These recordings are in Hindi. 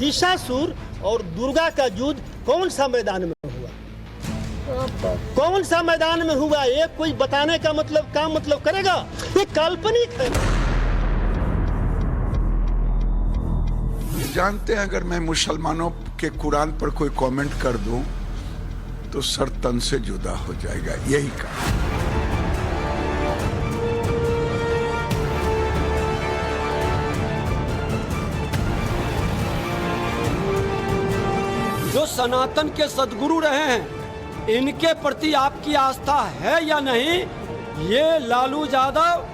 महिषासुर और दुर्गा का युद्ध कौन सा मैदान में हुआ? कौन सा मैदान में हुआ? ये कोई बताने का मतलब करेगा? ये काल्पनिक है। जानते हैं, अगर मैं मुसलमानों के कुरान पर कोई कमेंट कर दूं तो सर तन से जुदा हो जाएगा। यही कहा। जो सनातन के सदगुरु रहे हैं, इनके प्रति आपकी आस्था है या नहीं, ये लालू यादव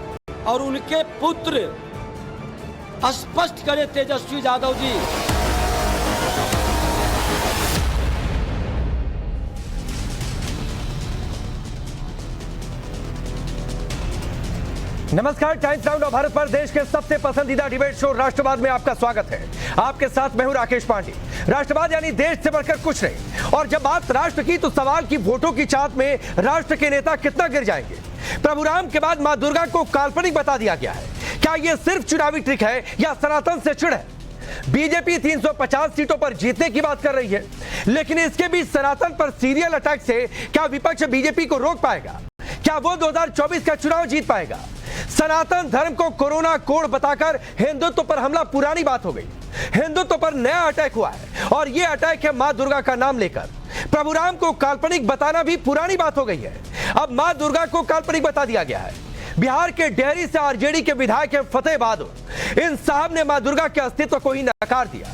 और उनके पुत्र स्पष्ट करे तेजस्वी यादव जी। नमस्कार, टाइम्स नाउ नव भारत पर देश के सबसे पसंदीदा डिबेट शो राष्ट्रवाद में आपका स्वागत है। आपके साथ मैं हूं राकेश पांडे। राष्ट्रवाद यानी देश से बढ़कर कुछ नहीं। और जब बात राष्ट्र की तो सवाल की वोटों की चाहत में राष्ट्र के नेता कितना गिर जाएंगे। प्रभु राम के बाद मां दुर्गा को काल्पनिक बता दिया गया है। क्या यह सिर्फ चुनावी ट्रिक है या सनातन से चिढ़ है? बीजेपी 350 सीटों पर जीतने की बात कर रही है, लेकिन इसके बीच सनातन पर सीरियल अटैक से क्या विपक्ष बीजेपी को रोक पाएगा? क्या वो 2024 का चुनाव जीत पाएगा? सनातन धर्म को कोरोना कोड बताकर हिंदुत्व पर हमला पुरानी बात हो गई। हिंदुत्व पर नया अटैक हुआ है और यह अटैक है मां दुर्गा का नाम लेकर। प्रभु राम को काल्पनिक बताना भी पुरानी बात हो गई है। अब मां दुर्गा को काल्पनिक बता दिया गया है। बिहार के डेहरी से आरजेडी के विधायक हैं फतेह बहादुर। इन साहब ने मां दुर्गा के अस्तित्व को ही नकार दिया।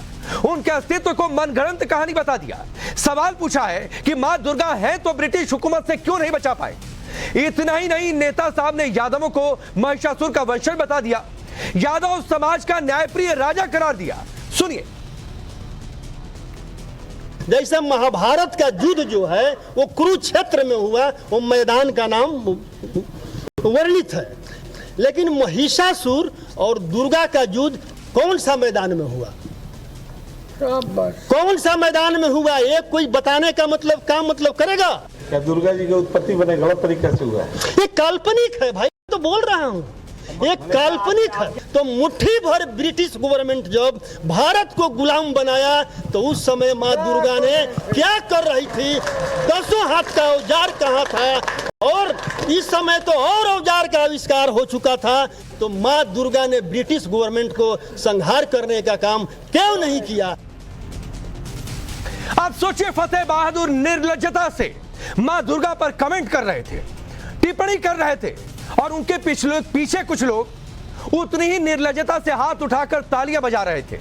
उनके अस्तित्व को मनगढ़ंत कहानी बता दिया। सवाल पूछा है कि मां दुर्गा है तो ब्रिटिश हुकूमत से क्यों नहीं बचा पाई। इतना ही नहीं, नेता साहब ने यादवों को महिषासुर का वंशज बता दिया। यादव समाज का न्यायप्रिय राजा करार दिया। सुनिए। जैसे महाभारत का युद्ध जो है वो कुरुक्षेत्र में हुआ, वो मैदान का नाम वर्णित है, लेकिन महिषासुर और दुर्गा का युद्ध कौन सा मैदान में हुआ? कौन सा मैदान में हुआ? ये कोई बताने का मतलब करेगा? क्या दुर्गा जी की उत्पत्ति बने गलत तरीके से हुआ? ये काल्पनिक है भाई, तो बोल रहा हूँ, ये काल्पनिक है। तो मुट्ठी भर ब्रिटिश गवर्नमेंट जब भारत को गुलाम बनाया तो उस समय माँ दुर्गा ने क्या कर रही थी? 10 हाथ का औजार कहाँ था? और इस समय तो और औजार का आविष्कार हो चुका था। तो माँ दुर्गा ने ब्रिटिश गवर्नमेंट को संहार करने का काम क्यों नहीं किया? आप सोचिए, फतेह बहादुर निर्लज्जता से मां दुर्गा पर कमेंट कर रहे थे, टिप्पणी कर रहे थे, और उनके पीछे कुछ लोग उतनी ही निर्लज्जता से हाथ उठाकर तालियां बजा रहे थे।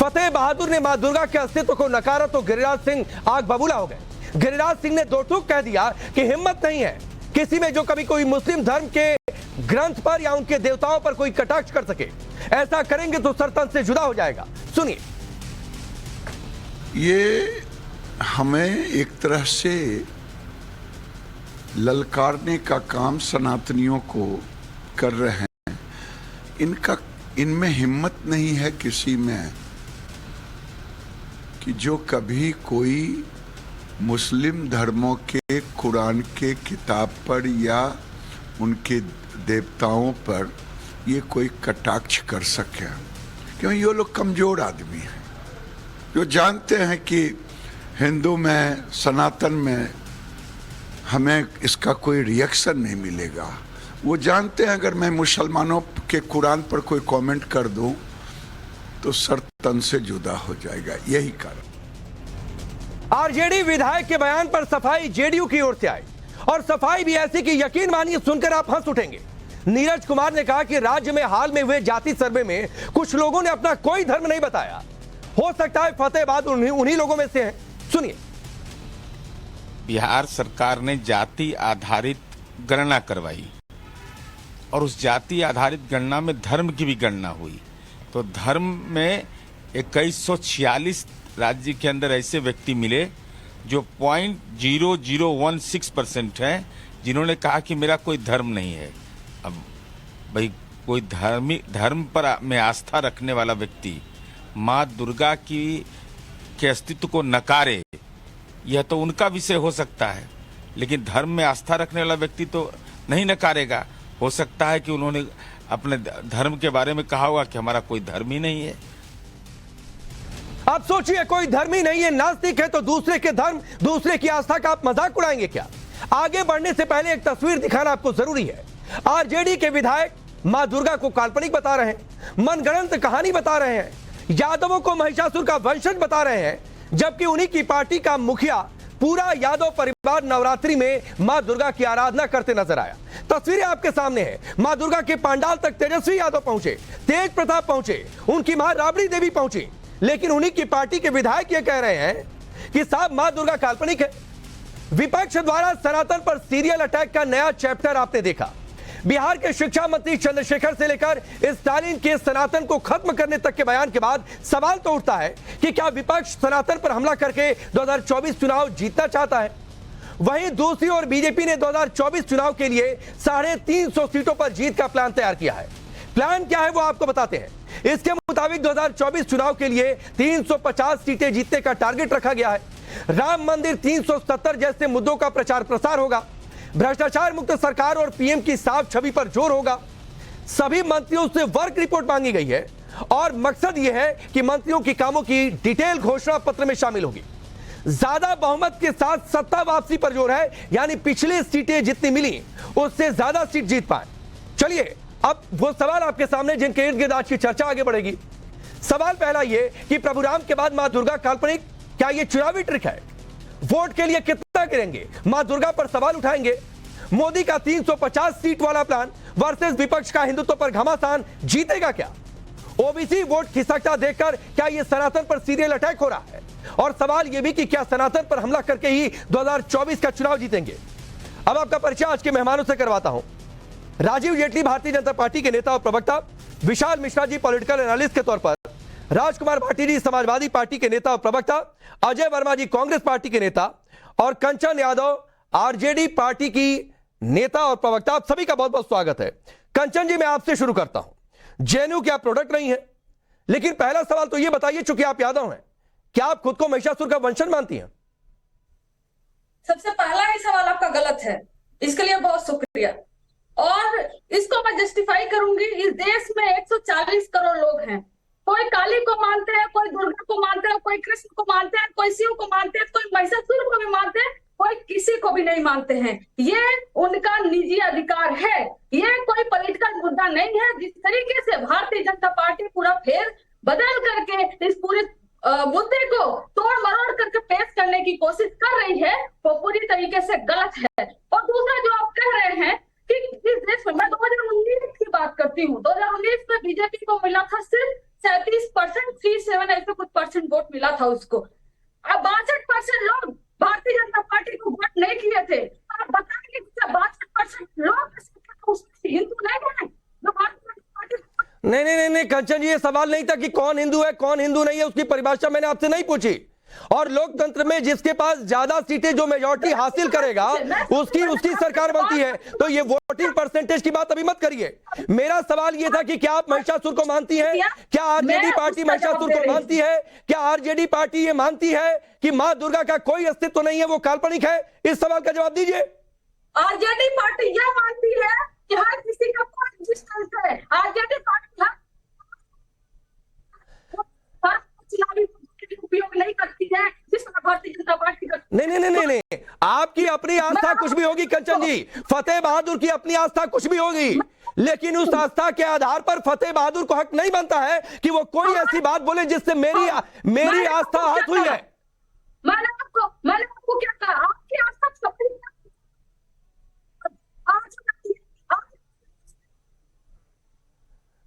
फतेह बहादुर ने मां दुर्गा के अस्तित्व को नकारा तो गिरिराज सिंह आग बबूला हो गए। गिरिराज सिंह ने दो टूक कह दिया कि हिम्मत नहीं है किसी में जो कभी कोई मुस्लिम धर्म के ग्रंथ पर या उनके देवताओं पर कोई कटाक्ष कर सके। ऐसा करेंगे तो सरतन से जुदा हो जाएगा। सुनिए। ये हमें एक तरह से ललकारने का काम सनातनियों को कर रहे हैं। इनमें हिम्मत नहीं है किसी में कि जो कभी कोई मुस्लिम धर्मों के कुरान के किताब पर या उनके देवताओं पर ये कोई कटाक्ष कर सके, क्योंकि ये लोग कमजोर आदमी हैं जो जानते हैं कि हिंदू में, सनातन में हमें इसका कोई रिएक्शन नहीं मिलेगा। वो जानते हैं, अगर मैं मुसलमानों के कुरान पर कोई कमेंट कर दूं तो सर तन से जुदा हो जाएगा। यही कारण। आरजेडी विधायक के बयान पर सफाई जेडीयू की ओर से आई, और सफाई भी ऐसी कि यकीन मानिए सुनकर आप हंस उठेंगे। नीरज कुमार ने कहा कि राज्य में हाल में हुए जाति सर्वे में कुछ लोगों ने अपना कोई धर्म नहीं बताया। हो सकता है फतेह बहादुर उन्हीं लोगों में से हैं। सुनिए। बिहार सरकार ने जाति आधारित गणना करवाई और उस जाति आधारित गणना में धर्म की भी गणना हुई। तो धर्म में 2146 राज्य के अंदर ऐसे व्यक्ति मिले जो 0.0016% हैं, जिन्होंने कहा कि मेरा कोई धर्म नहीं है। अब भाई कोई धर्म पर में आस्था रखने वाला व्यक्ति माँ दुर्गा के अस्तित्व को नकारे, यह तो उनका विषय हो सकता है, लेकिन धर्म में आस्था रखने वाला व्यक्ति तो नहीं नकारेगा। हो सकता है कि उन्होंने अपने धर्म के बारे में कहा होगा कि हमारा कोई धर्म ही नहीं है। आप सोचिए, कोई धर्म ही नहीं है, नास्तिक है, तो दूसरे के धर्म, दूसरे की आस्था का आप मजाक उड़ाएंगे क्या? आगे बढ़ने से पहले एक तस्वीर दिखाना आपको जरूरी है। आरजेडी के विधायक मां दुर्गा को काल्पनिक बता रहे हैं, मनगढ़ंत कहानी बता रहे हैं, यादवों को महिषासुर का वंशज बता रहे हैं, जबकि उन्हीं की पार्टी का मुखिया पूरा यादव परिवार नवरात्रि में मां दुर्गा की आराधना करते नजर आया। तस्वीरें आपके सामने हैं। मां दुर्गा के पंडाल तक तेजस्वी यादव पहुंचे, तेज प्रताप पहुंचे, उनकी मां राबड़ी देवी पहुंची, लेकिन उन्हीं की पार्टी के विधायक ये कह रहे हैं कि साहब मां दुर्गा काल्पनिक है। विपक्ष द्वारा सनातन पर सीरियल अटैक का नया चैप्टर आपने देखा। बिहार के शिक्षा मंत्री चंद्रशेखर से लेकर स्टालिन के सनातन को खत्म करने तक के बयान के बाद सवाल तो उठता है कि क्या विपक्ष सनातन पर हमला करके 2024 चुनाव जीतना चाहता है? वहीं दूसरी ओर बीजेपी ने 2024 चुनाव के लिए 350 सीटों पर जीत का प्लान तैयार किया है। प्लान क्या है वो आपको बताते हैं। इसके मुताबिक 2024 चुनाव के लिए 350 सीटें जीतने का टारगेट रखा गया है। राम मंदिर 370 जैसे मुद्दों का प्रचार प्रसार होगा। भ्रष्टाचार मुक्त सरकार और पीएम की साफ छवि पर जोर होगा। सभी मंत्रियों से वर्क रिपोर्ट मांगी गई है और मकसद यह है कि मंत्रियों के कामों की डिटेल घोषणा पत्र में शामिल होगी। ज्यादा बहुमत के साथ सत्ता वापसी पर जोर है, यानी पिछले सीटें जितनी मिली उससे ज्यादा सीट जीत पाए। चलिए अब वो सवाल आपके सामने जिनके इर्द गिर्द आज की चर्चा आगे बढ़ेगी। सवाल पहला ये कि प्रभु राम के बाद मां दुर्गा काल्पनिक, क्या ये चुनावी ट्रिक है? वोट के लिए कितना गिरेंगे, मां दुर्गा पर सवाल उठाएंगे। मोदी का 350 सीट वाला प्लान वर्सेस विपक्ष का हिंदुत्व पर घमासान, जीतेगा क्या? ओबीसी वोट खिसकता देखकर क्या यह सनातन पर सीरियल अटैक हो रहा है? और सवाल यह भी कि क्या सनातन पर हमला करके ही 2024 का चुनाव जीतेंगे? अब आपका परिचय आज के मेहमानों से करवाता हूं। राजीव जेटली भारतीय जनता पार्टी के नेता और प्रवक्ता, विशाल मिश्रा जी पॉलिटिकल एनालिस्ट के तौर पर, राजकुमार भाटी जी समाजवादी पार्टी के नेता और प्रवक्ता, अजय वर्मा जी कांग्रेस पार्टी के नेता और कंचन यादव आरजेडी पार्टी की नेता और प्रवक्ता। आप सभी का बहुत बहुत स्वागत है। कंचन जी, मैं आपसे शुरू करता हूं। जेएनयू क्या प्रोडक्ट नहीं है, लेकिन पहला सवाल तो यह बताइए, चूंकि आप यादव हैं, क्या आप खुद को महिषासुर का वंशज मानती हैं? सबसे पहला ही सवाल आपका गलत है, इसके लिए बहुत शुक्रिया। और इसको मैं जस्टिफाई करूंगी। इस देश में 140 करोड़ लोग हैं। कोई काली को मानते हैं, कोई दुर्गा को मानते हैं, कोई कृष्ण को मानते हैं, कोई शिव को मानते हैं, कोई महिषासुर को भी मानते हैं, कोई किसी को भी नहीं मानते हैं। ये उनका निजी अधिकार है, ये कोई पॉलिटिकल मुद्दा नहीं है। जिस तरीके से भारतीय जनता पार्टी पूरा फेर बदल करके इस पूरे मुद्दे को तोड़ मरोड़ करके पेश करने की कोशिश कर रही है, वो पूरी तरीके से गलत है। और दूसरा जो आप कह रहे हैं कि इस देश में, मैं 2019 की बात करती हूँ, 2019 में बीजेपी को मिला था सिर्फ 37%, 37 ऐसे कुछ परसेंट वोट मिला था उसको। अब 62% लोग भारतीय जनता पार्टी को वोट नहीं किए थे। आप बताएंगे कि 62% लोग हिंदू नहीं है जो भारतीय जनता पार्टी। नहीं कंचन जी, ये सवाल नहीं था कि कौन हिंदू है कौन हिंदू नहीं है, उसकी परिभाषा मैंने आपसे नहीं पूछी। और लोकतंत्र में जिसके पास ज्यादा सीटें, जो मेजॉरिटी हासिल करेगा, उसकी सरकार बनती है। तो ये वोटिंग परसेंटेज की बात अभी मत करिए। मेरा सवाल ये था कि क्या आप महिषासुर को मानती हैं? क्या आरजेडी पार्टी महिषासुर को मानती है? क्या आरजेडी पार्टी ये मानती है कि मां दुर्गा का कोई अस्तित्व नहीं है, वो काल्पनिक है? इस सवाल का जवाब दीजिए। आरजेडी पार्टी यह मानती है कि हर किसी का कोई एग्जिस्टेंस है। आरजेडी पार्टी चुनावी उपयोग नहीं करती है जिस तरह भारतीय जनता पार्टी करती है। नहीं, आपकी अपनी आस्था कुछ भी होगी कंचन जी, फतेह बहादुर की अपनी आस्था कुछ भी होगी, लेकिन उस आस्था के आधार पर फतेह बहादुर को हक नहीं बनता है कि वो कोई ऐसी बात बोले जिससे मेरी आस्था आहत हुई है। मैंने आपको क्या कहा? आपकी आस्था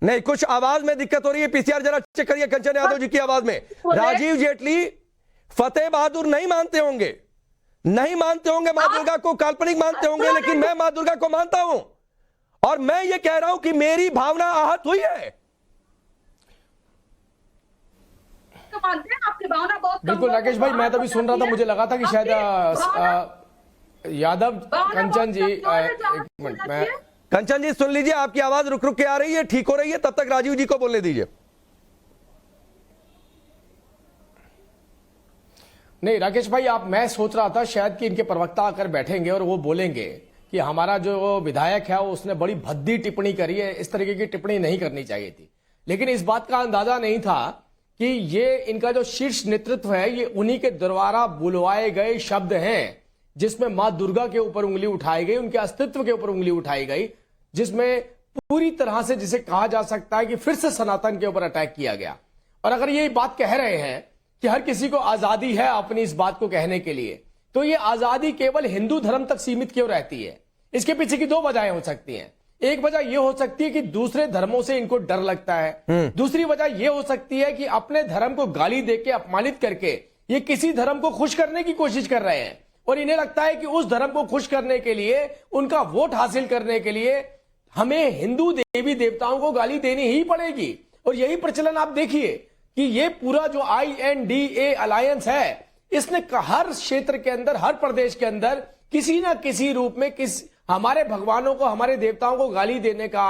नहीं, कुछ आवाज में दिक्कत हो रही है। पीसीआर जरा चेक करिए कंचन यादव जी की आवाज में। राजीव जेटली फतेह बहादुर नहीं मानते होंगे मां दुर्गा को काल्पनिक मानते होंगे, लेकिन मैं मां दुर्गा को मानता हूं और मैं ये कह रहा हूं कि मेरी भावना आहत हुई है। मानते हैं आपकी भावना बहुत। बिल्कुल राकेश भाई, मैं तो भी सुन रहा था, मुझे लगा था कि शायद यादव कंचन जी, एक मिनट, मैं कंचन जी सुन लीजिए, आपकी आवाज रुक रुक के आ रही है, ठीक हो रही है, तब तक राजीव जी को बोलने दीजिए। नहीं राकेश भाई, मैं सोच रहा था शायद कि इनके प्रवक्ता आकर बैठेंगे और वो बोलेंगे कि हमारा जो विधायक है उसने बड़ी भद्दी टिप्पणी करी है, इस तरीके की टिप्पणी नहीं करनी चाहिए थी। लेकिन इस बात का अंदाजा नहीं था कि ये इनका जो शीर्ष नेतृत्व है ये उन्हीं के द्वारा बुलवाए गए शब्द हैं, जिसमें मां दुर्गा के ऊपर उंगली उठाई गई, उनके अस्तित्व के ऊपर उंगली उठाई गई, जिसमें पूरी तरह से जिसे कहा जा सकता है कि फिर से सनातन के ऊपर अटैक किया गया। और अगर ये बात कह रहे हैं कि हर किसी को आजादी है अपनी इस बात को कहने के लिए, तो ये आजादी केवल हिंदू धर्म तक सीमित क्यों रहती है? इसके पीछे की दो वजहें हो सकती हैं। एक वजह यह हो सकती है कि दूसरे धर्मों से इनको डर लगता है। दूसरी वजह यह हो सकती है कि अपने धर्म को गाली देके अपमानित करके ये किसी धर्म को खुश करने की कोशिश कर रहे हैं, और इन्हें लगता है कि उस धर्म को खुश करने के लिए, उनका वोट हासिल करने के लिए हमें हिंदू देवी देवताओं को गाली देनी ही पड़ेगी। और यही प्रचलन आप देखिए कि ये पूरा जो INDA अलायंस है, इसने हर क्षेत्र के अंदर, हर प्रदेश के अंदर किसी ना किसी रूप में हमारे भगवानों को, हमारे देवताओं को गाली देने का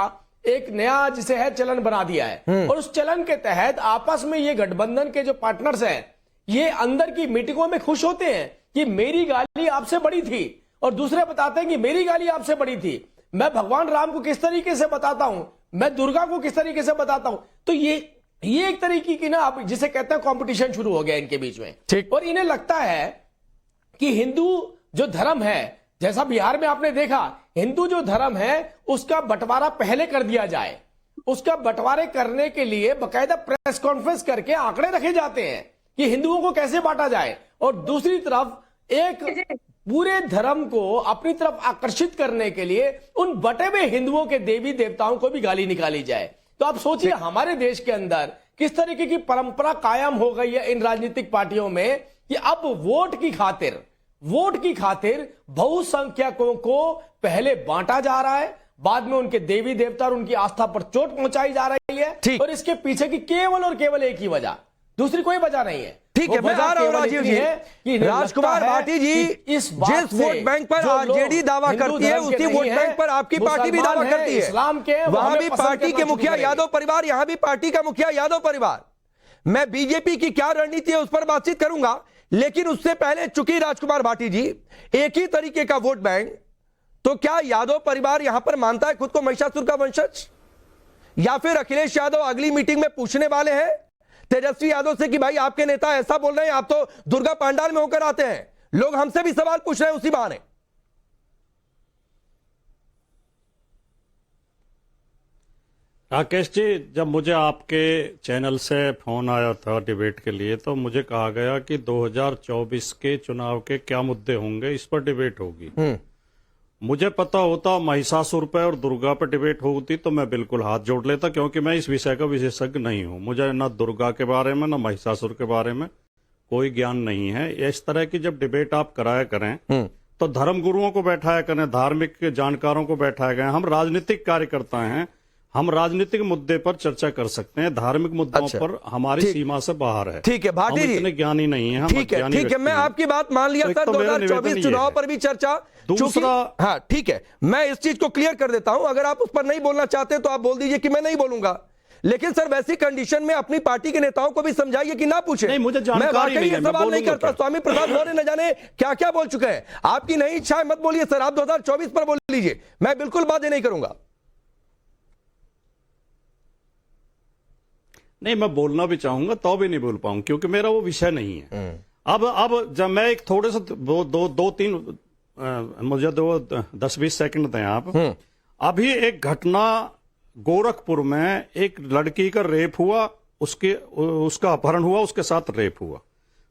एक नया जिसे है चलन बना दिया है। और उस चलन के तहत आपस में ये गठबंधन के जो पार्टनर्स हैं, ये अंदर की मीटिंगों में खुश होते हैं कि मेरी गाली आपसे बड़ी थी, और दूसरे बताते हैं कि मेरी गाली आपसे बड़ी थी। मैं भगवान राम को किस तरीके से बताता हूं, मैं दुर्गा को किस तरीके से बताता हूं। तो ये एक तरीके की ना, आप जिसे कहते हैं कंपटीशन शुरू हो गया इनके बीच में। ठीक। और इन्हें लगता है कि हिंदू जो धर्म है, जैसा बिहार में आपने देखा, हिंदू जो धर्म है उसका बंटवारा पहले कर दिया जाए। उसका बंटवारे करने के लिए बकायदा प्रेस कॉन्फ्रेंस करके आंकड़े रखे जाते हैं कि हिंदुओं को कैसे बांटा जाए, और दूसरी तरफ एक पूरे धर्म को अपनी तरफ आकर्षित करने के लिए उन बटे हुए हिंदुओं के देवी देवताओं को भी गाली निकाली जाए। तो आप सोचिए हमारे देश के अंदर किस तरीके की परंपरा कायम हो गई है इन राजनीतिक पार्टियों में कि अब वोट की खातिर बहुसंख्यकों को पहले बांटा जा रहा है, बाद में उनके देवी देवता और उनकी आस्था पर चोट पहुंचाई जा रही है। और इसके पीछे की केवल और केवल एक ही वजह, दूसरी कोई वजह नहीं है। ठीक है, मैं आ रहा हूं राजीव जी। राजकुमार भाटी जी, जिस वोट बैंक पर आरजेडी दावा करती है, उसी वोट बैंक पर आपकी पार्टी भी दावा करती है। इस्लाम के वहां भी पार्टी के मुखिया यादव परिवार, यहां भी पार्टी का मुखिया यादव परिवार। मैं बीजेपी की क्या रणनीति है उस पर बातचीत करूंगा, लेकिन उससे पहले चूंकि राजकुमार भाटी जी एक ही तरीके का वोट बैंक, तो क्या यादव परिवार यहां पर मानता है खुद को महिषासुर का वंशज, या फिर अखिलेश यादव अगली मीटिंग में पूछने वाले हैं तेजस्वी यादव से कि भाई आपके नेता ऐसा बोल रहे हैं, आप तो दुर्गा पंडाल में होकर आते हैं, लोग हमसे भी सवाल पूछ रहे हैं उसी बहाने। राकेश जी, जब मुझे आपके चैनल से फोन आया था डिबेट के लिए, तो मुझे कहा गया कि 2024 के चुनाव के क्या मुद्दे होंगे, इस पर डिबेट होगी। मुझे पता होता महिषासुर पे और दुर्गा पे डिबेट होती तो मैं बिल्कुल हाथ जोड़ लेता, क्योंकि मैं इस विषय का विशेषज्ञ नहीं हूं। मुझे ना दुर्गा के बारे में ना महिषासुर के बारे में कोई ज्ञान नहीं है। इस तरह की जब डिबेट आप कराया करें तो धर्म गुरुओं को बैठाया करें, धार्मिक जानकारों को बैठाया गए। हम राजनीतिक कार्यकर्ता हैं, हम राजनीतिक मुद्दे पर चर्चा कर सकते हैं, धार्मिक मुद्दों पर हमारी सीमा से बाहर है। ठीक है भाटी जी, इतने ज्ञानी नहीं है। ठीक है, मैं आपकी बात मान लिया सर। 2024 चुनाव पर भी चर्चा, दूसरा, हाँ ठीक है, मैं इस चीज को क्लियर कर देता हूं। अगर आप उस पर नहीं बोलना चाहते तो आप बोल दीजिए कि मैं नहीं बोलूंगा, लेकिन सर वैसी कंडीशन में अपनी पार्टी के नेताओं को भी समझाइए कि ना पूछे। नहीं, मुझे जानकारी नहीं है, मैं सवाल नहीं करता। स्वामी प्रसाद मौर्य न जाने क्या क्या बोल चुके हैं। आपकी नहीं इच्छा है, मत बोलिए सर, आप 2024 पर बोल लीजिए, मैं बिल्कुल बातें नहीं करूंगा। नहीं, मैं बोलना भी चाहूंगा तो भी नहीं बोल पाऊंगा, क्योंकि मेरा वो विषय नहीं है। अब जब मैं एक थोड़े से दो तीन मुझे 10-20 सेकंड दें आप। अभी एक घटना गोरखपुर में, एक लड़की का रेप हुआ, उसका अपहरण हुआ, उसके साथ रेप हुआ,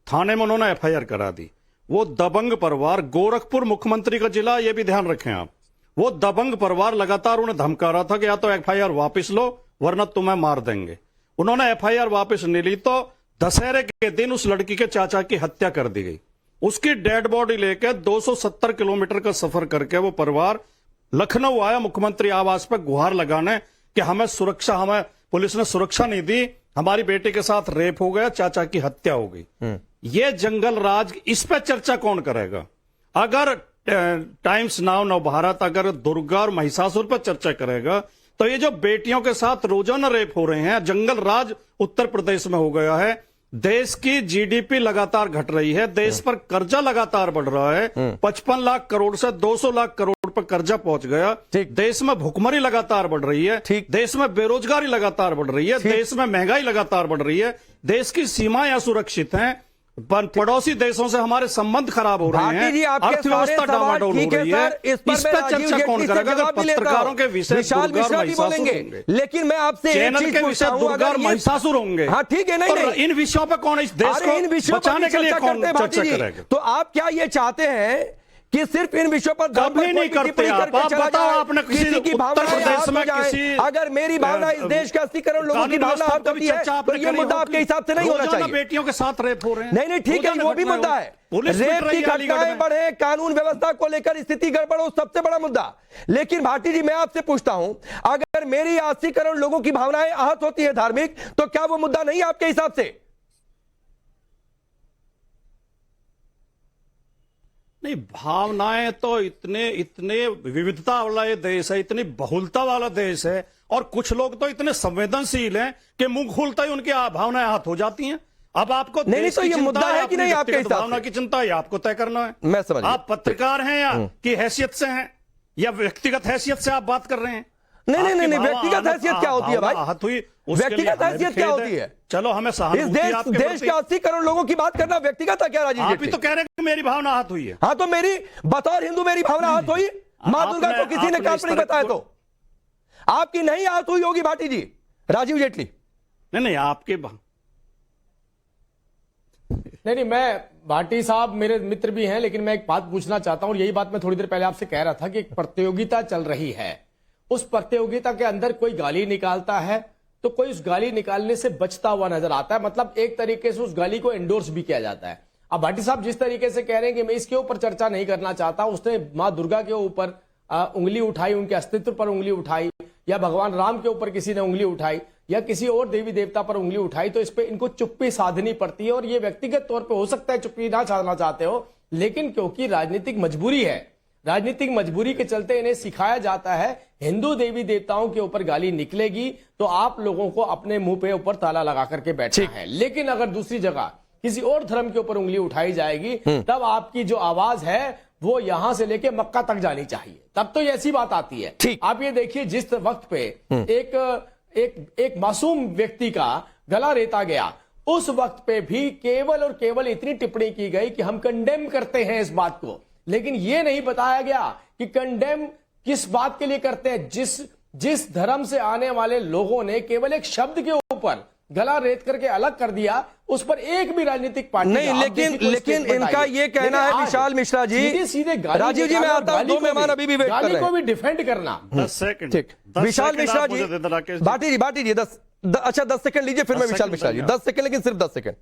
थाने में उन्होंने FIR करा दी। वो दबंग परिवार, गोरखपुर मुख्यमंत्री का जिला, ये भी ध्यान रखें आप, वो दबंग परिवार लगातार उन्हें धमका रहा था कि या तो FIR वापस लो वरना तुम्हें मार देंगे। उन्होंने FIR वापस नहीं ली तो दशहरे के दिन उस लड़की के चाचा की हत्या कर दी गई। उसकी डेड बॉडी लेकर 270 किलोमीटर का सफर करके वो परिवार लखनऊ आया मुख्यमंत्री आवास पर गुहार लगाने कि हमें सुरक्षा, हमें पुलिस ने सुरक्षा नहीं दी, हमारी बेटी के साथ रेप हो गया, चाचा की हत्या हो गई। ये जंगल राज, इस पर चर्चा कौन करेगा? अगर टाइम्स नाउ नवभारत अगर दुर्गा और महिषासुर पर चर्चा करेगा तो ये जो बेटियों के साथ रोजाना रेप हो रहे हैं, जंगल राज उत्तर प्रदेश में हो गया है, देश की जीडीपी लगातार घट रही है, देश पर कर्जा लगातार बढ़ रहा है, 55 लाख करोड़ से 200 लाख करोड़ पर कर्जा पहुंच गया। देश में भुखमरी लगातार बढ़ रही है, देश में बेरोजगारी लगातार बढ़ रही है, देश में महंगाई लगातार बढ़ रही है, देश की सीमाएं असुरक्षित हैं, पड़ोसी देशों से हमारे संबंध खराब हो रहे हैं, अर्थव्यवस्था डामाडोल हो रही है। इस पर चर्चा कौन करेगा? अगर पत्रकारों के विषय दुर्गा और महिषासुर होंगे, लेकिन मैं आपसे चैनल के विषय दुर्गा और महिषासुर होंगे, हाँ ठीक है, नहीं इन विषयों पर कौन, इस देश को बचाने के लिए कौन चर्चा करेगा? तो आप क्या ये चाहते हैं कि सिर्फ इन विषयों पर कभी नहीं करते आप बताओ, आपने किसी की उत्तर प्रदेश में किसी, अगर मेरी भावना इस देश के 80 करोड़ लोगों की भावना हर होती है तो ये मुद्दा आपके हिसाब से नहीं होना चाहिए। बेटियों के साथ रेप हो रहे हैं, नहीं ठीक है, वो भी मुद्दा है। रेप की घटनाएं बढ़े, कानून व्यवस्था को लेकर स्थिति गड़बड़ हो, सबसे बड़ा मुद्दा। लेकिन भाटी जी, मैं आपसे पूछता हूं, अगर मेरी 80 करोड़ लोगों की भावनाएं आहत होती है धार्मिक, तो क्या वो मुद्दा नहीं आपके हिसाब से? नहीं, भावनाएं तो इतने विविधता वाला ये देश है, इतनी बहुलता वाला देश है, और कुछ लोग तो इतने संवेदनशील हैं कि मुंह खुलता ही उनकी भावनाएं आहत हो जाती हैं। अब आपको नहीं तो ये मुद्दा है कि नहीं आपके हिसाब से? भावना की चिंता है, आपको तय करना है। मैं समझ, आप पत्रकार हैं या की हैसियत से हैं या व्यक्तिगत हैसियत से आप बात कर रहे हैं? नहीं, व्यक्तिगत हैसियत क्या होती है भाई? व्यक्तिगत हैसियत क्या होती है? चलो, हमें इस देश के 80 करोड़ लोगों की बात करना व्यक्तिगत है क्या राजीव? आप भी तो कह रहे हैं कि मेरी भावना आहत हुई है। हाँ, तो मेरी बतौर हिंदू मेरी भावना आहत हुई। मां दुर्गा को किसी ने काल्पनिक बताया तो आपकी नहीं आहत हुई होगी भाटी जी, राजीव जेटली? नहीं, आपके नहीं, मैं भाटी साहब मेरे मित्र भी हैं, लेकिन मैं एक बात पूछना चाहता हूं, और यही बात मैं थोड़ी देर पहले आपसे कह रहा था कि एक प्रतियोगिता चल रही है। उस प्रतियोगिता के अंदर कोई गाली निकालता है तो कोई उस गाली निकालने से बचता हुआ नजर आता है, मतलब एक तरीके से उस गाली को एंडोर्स भी किया जाता है। अब भाटी साहब जिस तरीके से कह रहे हैं कि मैं इसके ऊपर चर्चा नहीं करना चाहता, उसने मां दुर्गा के ऊपर उंगली उठाई, उनके अस्तित्व पर उंगली उठाई, या भगवान राम के ऊपर किसी ने उंगली उठाई, या किसी और देवी देवता पर उंगली उठाई, तो इस पे इनको चुप्पी साधनी पड़ती है। और ये व्यक्तिगत तौर पे हो सकता है चुप्पी ना साधना चाहते हो, लेकिन क्योंकि राजनीतिक मजबूरी है, राजनीतिक मजबूरी के चलते इन्हें सिखाया जाता है हिंदू देवी देवताओं के ऊपर गाली निकलेगी तो आप लोगों को अपने मुंह पे ऊपर ताला लगा करके बैठना है। लेकिन अगर दूसरी जगह किसी और धर्म के ऊपर उंगली उठाई जाएगी, तब आपकी जो आवाज है वो यहां से लेके मक्का तक जानी चाहिए, तब तो ऐसी बात आती है। आप ये देखिए, जिस वक्त पे एक मासूम व्यक्ति का गला रेता गया, उस वक्त पे भी केवल और केवल इतनी टिप्पणी की गई कि हम कंडेम करते हैं इस बात को, लेकिन यह नहीं बताया गया कि कंडेम किस बात के लिए करते हैं। जिस धर्म से आने वाले लोगों ने केवल एक शब्द के ऊपर गला रेत करके अलग कर दिया, उस पर एक भी राजनीतिक पार्टी नहीं, लेकिन इनका ये कहना है, विशाल मिश्रा जी, सीधे राजीव जी, मैं आता हूं, 2 मेहमान अभी भी वेट कर रहे हैं, को भी डिफेंड करना। 10 सेकंड, ठीक, विशाल मिश्रा जी, भाटी जी 10 सेकंड लीजिए, फिर मैं विशाल मिश्रा जी 10 सेकंड, लेकिन सिर्फ 10 सेकंड।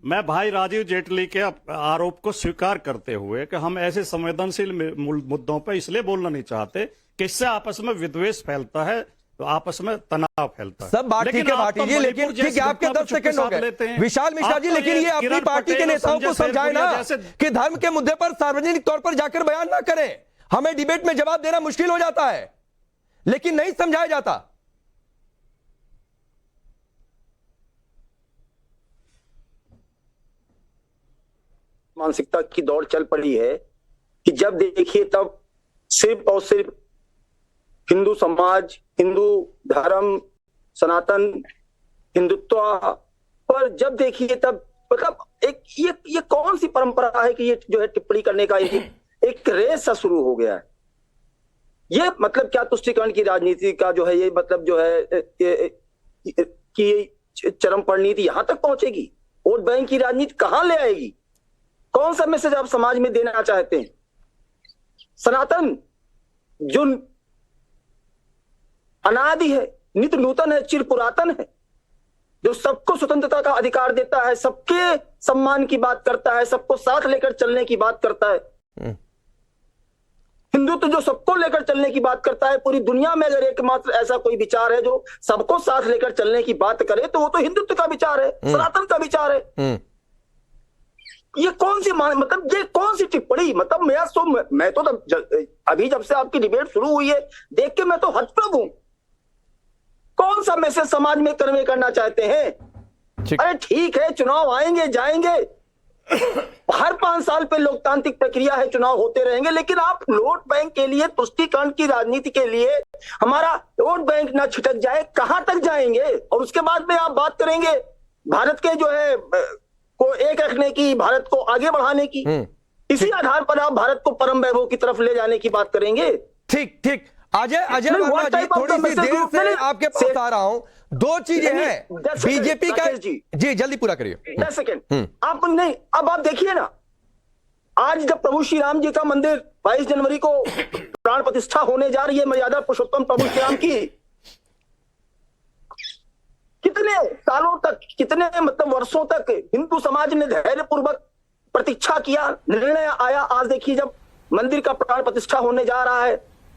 मैं भाई राजीव जेटली के आरोप को स्वीकार करते हुए कि हम ऐसे संवेदनशील मुद्दों पर इसलिए बोलना नहीं चाहते कि इससे आपस में विद्वेष फैलता है, तो आपस में तनाव फैलता है। सब बात ठीक है भाटी जी, लेकिन ठीक है, आपके 10 सेकंड हो गए विशाल मिश्रा जी, लेकिन ये अपनी पार्टी के नेताओं को समझाए ना कि धर्म के मुद्दे पर सार्वजनिक तौर पर जाकर बयान ना करें। हमें डिबेट में जवाब देना मुश्किल हो जाता है, लेकिन नहीं समझाया जाता। मानसिकता की दौड़ चल पड़ी है कि जब देखिए तब सिर्फ और सिर्फ हिंदू समाज, हिंदू धर्म, सनातन हिंदुत्व पर जब देखिए तब मतलब एक ये कौन सी परंपरा है कि ये जो है टिप्पणी करने का एक रेस सा शुरू हो गया है। ये मतलब क्या तुष्टीकरण की राजनीति का जो है ये मतलब जो है कि चरम परिणति यहां तक पहुंचेगी। वोट बैंक की राजनीति कहां ले आएगी? कौन सा मैसेज आप समाज में देना चाहते हैं? सनातन जो अनादि है, नित्य नूतन है, चिर पुरातन है, जो सबको स्वतंत्रता का अधिकार देता है, सबके सम्मान की बात करता है, सबको साथ लेकर चलने की बात करता है। हिंदुत्व जो सबको लेकर चलने की बात करता है। पूरी दुनिया में अगर एकमात्र ऐसा कोई विचार है जो सबको साथ लेकर चलने की बात करे तो वो तो हिंदुत्व का विचार है, सनातन का विचार है। ये कौन सी मतलब ये कौन सी टिप्पणी? मतलब मैं तो अभी जब से आपकी डिबेट शुरू हुई है देख के मैं तो हतप्रभ हूं। कौन सा मैसेज समाज में कन्वे करना चाहते हैं? अरे ठीक है, चुनाव आएंगे जाएंगे, हर 5 साल पे लोकतांत्रिक प्रक्रिया है, चुनाव होते रहेंगे, लेकिन आप वोट बैंक के लिए, तुष्टीकरण की राजनीति के लिए हमारा वोट बैंक ना छिटक जाए, कहां तक जाएंगे? और उसके बाद में आप बात करेंगे भारत के जो है को एक रखने की, भारत को आगे बढ़ाने की, इसी आधार पर आप भारत को परम वैभव की तरफ ले जाने की बात करेंगे। ठीक ठीक, अजय वर्मा जी, थोड़ी सी देर से आपके पास आ रहा हूं। दो चीजें हैं बीजेपी का जी, जल्दी पूरा करिए। 10 सेकेंड आप नहीं, अब आप देखिए ना, आज जब प्रभु श्री राम जी का मंदिर 22 जनवरी को प्राण प्रतिष्ठा होने जा रही है, मर्यादा पुरुषोत्तम प्रभु श्री राम की, कितने सालों तक, कितने मतलब वर्षों तक हिंदू समाज ने धैर्य पूर्वक प्रतीक्षा किया, निर्णय आया। आज देखिए जब मंदिर का प्राण प्रतिष्ठा होने जा रहा है,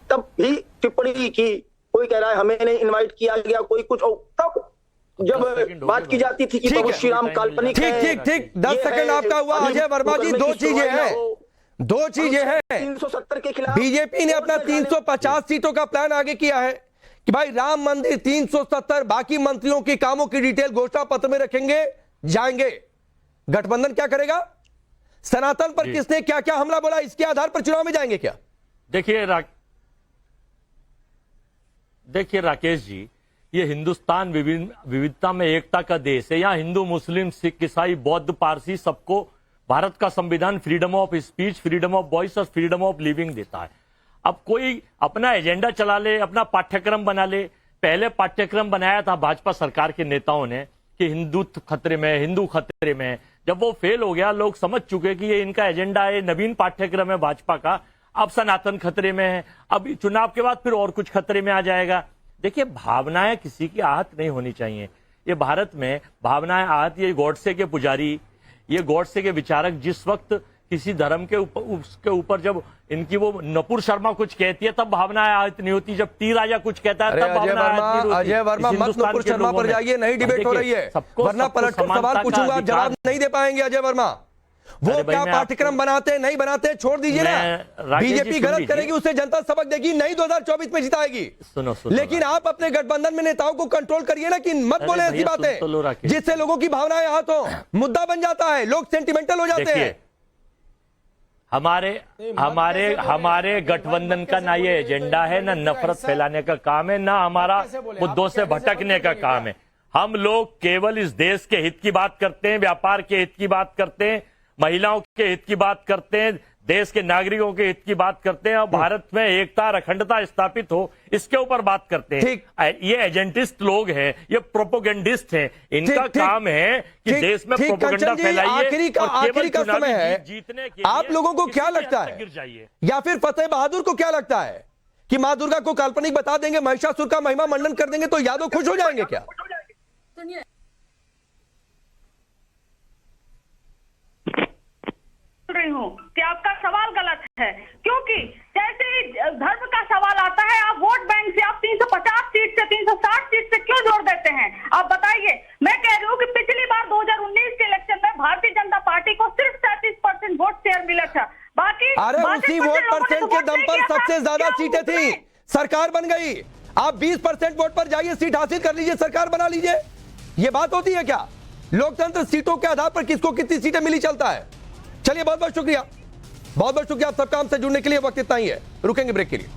तब भी टिप्पणी की, कोई कह रहा है हमें नहीं इनवाइट किया गया, कोई कुछ, और तब जब बात की जाती थी कि प्रभु श्री राम काल्पनिक है, ठीक ठीक ठीक, 10 सेकंड आपका हुआ। अजय वर्मा जी, दो चीजें हैं, 370 के खिलाफ बीजेपी ने अपना 350 सीटों का प्लान आगे किया है कि भाई राम मंदिर 370, बाकी मंत्रियों की कामों की डिटेल घोषणा पत्र में रखेंगे, जाएंगे। गठबंधन क्या करेगा? सनातन पर किसने क्या क्या हमला बोला, इसके आधार पर चुनाव में जाएंगे क्या? देखिए राकेश जी, ये हिंदुस्तान विविधता में एकता का देश है। यहाँ हिंदू, मुस्लिम, सिख, ईसाई, बौद्ध, पारसी, सबको भारत का संविधान freedom of speech, freedom of voice और फ्रीडम ऑफ लिविंग देता है। अब कोई अपना एजेंडा चला ले, अपना पाठ्यक्रम बना ले। पहले पाठ्यक्रम बनाया था भाजपा सरकार के नेताओं ने कि हिंदुत्व खतरे में, हिंदू खतरे में। जब वो फेल हो गया, लोग समझ चुके कि ये इनका एजेंडा है, नवीन पाठ्यक्रम है भाजपा का, अब सनातन खतरे में है, अब चुनाव के बाद फिर और कुछ खतरे में आ जाएगा। देखिए, भावनाएं किसी की आहत नहीं होनी चाहिए। ये भारत में भावनाएं आहत, ये गॉडसे के पुजारी, ये गॉडसे के विचारक जिस वक्त किसी धर्म के उसके ऊपर जब इनकी वो नपुर शर्मा कुछ कहती है तब भावनाएं आहत नहीं होती, जब टी राजा कुछ कहता है तब भावनाएं आहत नहीं होती। अजय वर्मा, मत नपुर शर्मा पर जाइए, नहीं डिबेट हो रही है, वरना पलटकर सवाल पूछूंगा, जवाब नहीं दे पाएंगे। अजय वर्मा, वो क्या पाठ्यक्रम बनाते नहीं बनाते छोड़ दीजिए ना, बीजेपी गलत करेगी, उससे जनता सबक देगी, नहीं 2024 में जिताएगी। सुनो, लेकिन आप अपने गठबंधन में नेताओं को कंट्रोल करिए ना, कि मत बोले ऐसी बातें जिससे लोगों की भावनाएं आहत हो, मुद्दा बन जाता है, लोग सेंटिमेंटल हो जाते हैं। हमारे गठबंधन का ना ये एजेंडा है, ना नफरत फैलाने का काम है, ना हमारा मुद्दों से भटकने का काम है। हम लोग केवल इस देश के हित की बात करते हैं, व्यापार के हित की बात करते हैं, महिलाओं के हित की बात करते हैं, देश के नागरिकों के हित की बात करते हैं, और भारत में एकता, अखंडता स्थापित हो, इसके ऊपर बात करते हैं। ये एजेंटिस्ट लोग हैं, ये प्रोपोगेंडिस्ट हैं, इनका काम है कि देश में प्रोपोगेंडा फैलाइए। आखिरी का समय है, जीतने के आप लोगों को क्या लगता है, या फिर फतेह बहादुर को क्या लगता है कि मां दुर्गा को काल्पनिक बता देंगे, महिषासुर का महिमा मंडन कर देंगे तो यादव खुश हो जाएंगे क्या? रही हूँ कि आपका सवाल गलत है, क्योंकि जैसे ही धर्म का सवाल आता है, आप वोट बैंक से आप 350 सीट से 360 सीट से क्यों जोड़ देते हैं? आप बताइए। मैं कह रही हूँ कि पिछली बार 2019 के इलेक्शन में भारतीय जनता पार्टी को सिर्फ 37% वोट शेयर मिला था, बाकी उसी वोट परसेंट के दम पर सबसे ज्यादा सीटें थी, सरकार बन गई। आप 20% वोट पर जाइए, सीट हासिल कर लीजिए, सरकार बना लीजिए। ये बात होती है क्या? लोकतंत्र सीटों के आधार पर किसको कितनी सीटें मिली चलता है। चलिए, बहुत बहुत शुक्रिया, बहुत बहुत शुक्रिया आप सबका हमसे जुड़ने के लिए। वक्त इतना ही है, रुकेंगे ब्रेक के लिए।